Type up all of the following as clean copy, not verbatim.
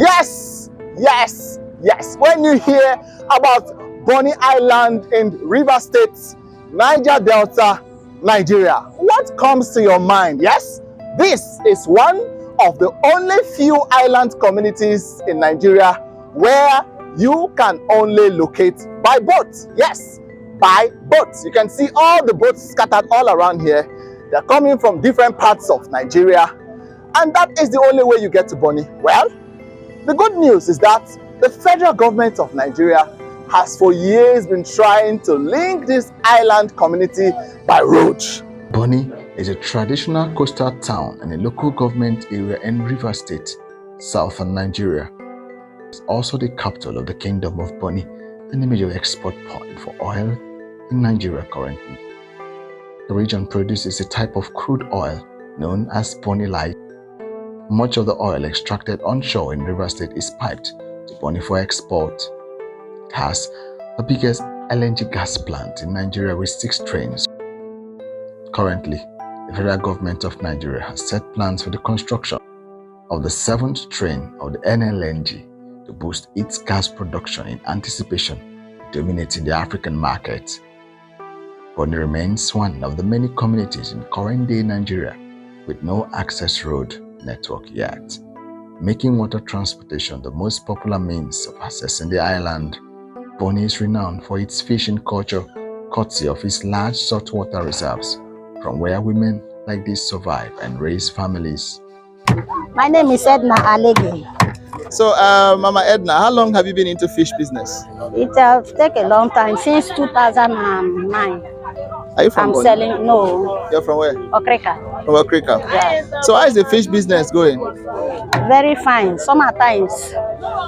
Yes, yes, yes. When you hear about Bonny Island in Rivers State, Niger Delta, Nigeria, what comes to your mind? Yes, this is one of the only few island communities in Nigeria where you can only locate by boat. Yes, by boat. You can see all the boats scattered all around here. They're coming from different parts of Nigeria, and that is the only way you get to Bonny. Well, the good news is that the federal government of Nigeria has for years been trying to link this island community by road. Bonny is a traditional coastal town and a local government area in Rivers State, southern Nigeria. It's also the capital of the Kingdom of Bonny and a major export point for oil in Nigeria currently. The region produces a type of crude oil known as Bonny Light. Much of the oil extracted onshore in Rivers State is piped to Bonny for export. It has the biggest LNG gas plant in Nigeria with 6 trains. Currently, the federal government of Nigeria has set plans for the construction of the 7th train of the NLNG to boost its gas production in anticipation of dominating the African market. Bonny remains one of the many communities in current-day Nigeria with no access road network yet, making water transportation the most popular means of accessing the island. Bonny is renowned for its fishing culture, courtesy of its large saltwater reserves, from where women like this survive and raise families. My name is Edna Alegi. So, Mama Edna, how long have you been into fish business? It has taken a long time, since 2009. Are you from I'm Bonny? selling, no. You're from where? Okrika. From Okrika. Yeah. So how is the fish business going? Very fine. Sometimes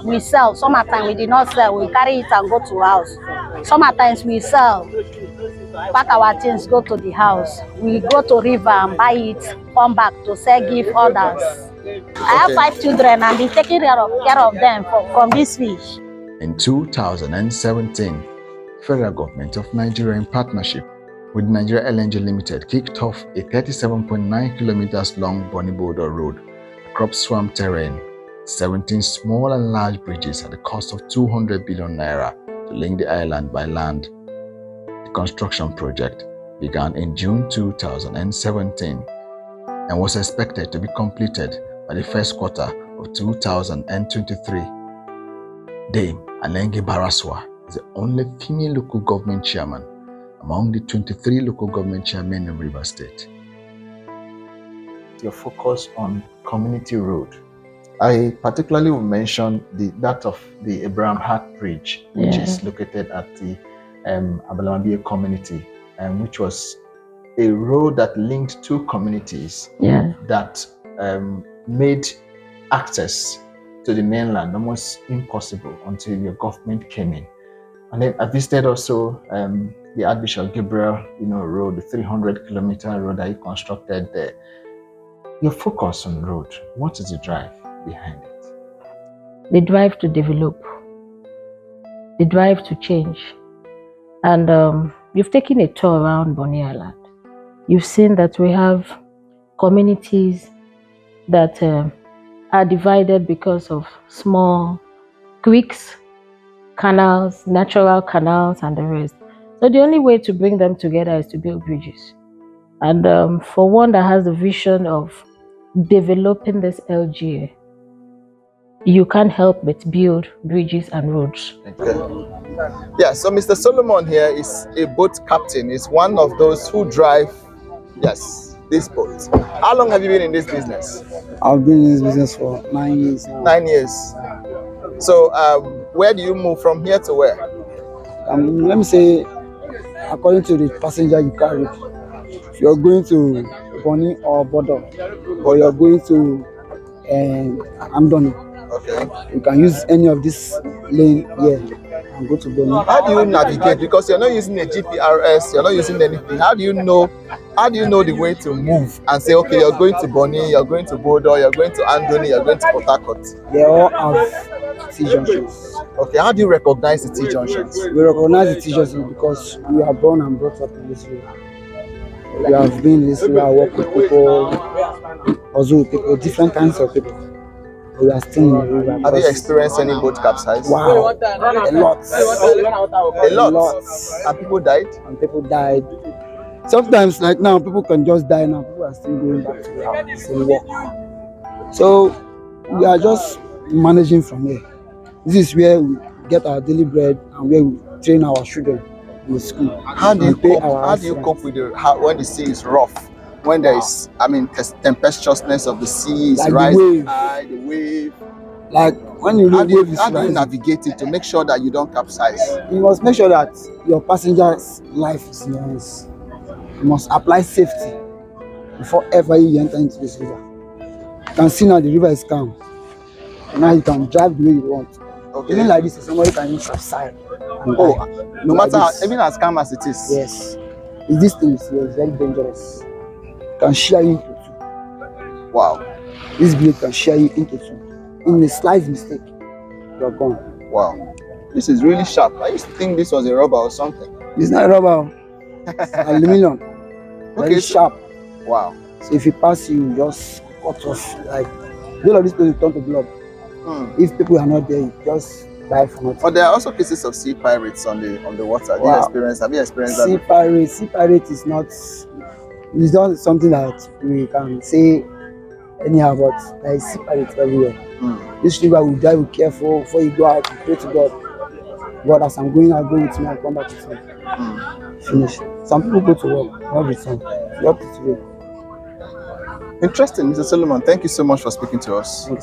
we sell, sometimes we did not sell. We carry it and go to house. Sometimes we sell, pack our things, go to the house. We go to river and buy it, come back to sell, give others. I have 5 children and be taking care of them from this fish. In 2017, federal government of Nigeria in partnership with Nigeria LNG Limited kicked off a 37.9 kilometers long Bonny border road across swamp terrain, 17 small and large bridges at the cost of 200 billion naira to link the island by land. The construction project began in June 2017 and was expected to be completed by the first quarter of 2023. Dame Alenge Baraswa is the only female local government chairman among the 23 local government chairmen in Rivers State. Your focus on community road. I particularly will mention that of the Abraham Hart Bridge, which is located at the Abalamabie community, which was a road that linked 2 communities that made access to the mainland almost impossible until your government came in. And then I visited also the Archbishop Gabriel, road, the 300-kilometer road that he constructed there. Your focus on road, what is the drive behind it? The drive to develop, the drive to change. And you've taken a tour around Bonny Island. You've seen that we have communities that are divided because of small creeks, canals, natural canals, and the rest. So the only way to bring them together is to build bridges. And for one that has the vision of developing this LGA, you can't help but build bridges and roads. Okay. Yeah, so Mr. Solomon here is a boat captain. He's one of those who drive, this boat. How long have you been in this business? I've been in this business for 9 years now. 9 years. So where do you move from here to where? Let me say, according to the passenger you carry, if you're going to Bonny or Bodo, or you're going to Amdoni, you can use any of this lane here and go to Bonny. How do you navigate? Because you're not using a GPRS, you're not using anything. How do you know the way to move and say, okay, you're going to Bonny, you're going to Bodo, you're going to Andoni, you're going to Port Harcourt? They all have T-junctions. Okay, how do you recognize the T-junctions? We recognize the T-junctions because we are born and brought up in this area. We have been in this area, work with people, also with people, different kinds of people. We are still in the river. Have you because- experienced any boat capsize? Wow, a lot. A lot. And people died? And people died. Sometimes, like now, people can just die now. People are still going back to their same work. So we are just managing from here. This is where we get our daily bread and where we train our children in the school. How do you and pay cope? our How do you house cope with when the sea is rough? When there is, tempestuousness of the sea is Like the rising wave. high, the wave. Like when you How do wave is you rising, navigate it to make sure that you don't capsize? you must make sure that your passenger's life is in your hands. You must apply safety before ever you enter into this river. You can see now the river is calm. Now you can drive the way you want. Okay. Even like this, somebody can use subside. No Like matter how, this. even as calm as it is. Yes. This thing is very dangerous. It can shear you into two. Wow. This blade can shear you into two. In a slight mistake, you're gone. Wow. This is really sharp. I used to think this was a rubber or something. It's not rubber. It's aluminum. Very Okay. sharp. Wow. So if you pass, you just cut off. Like, all of this place will turn to blood. If people are not there, you just die for nothing. But there are also cases of sea pirates on the water. Wow. Have you experienced Sea that? Sea pirate is not. It's not something that we can say anyhow. But there is sea pirates everywhere. This river will drive you careful before you go out. You pray to God. God, as I'm going out, go with me and come back with me. Finish. Some people go to work, not with some. You have to today. Interesting, Mr. Solomon. Thank you so much for speaking to us.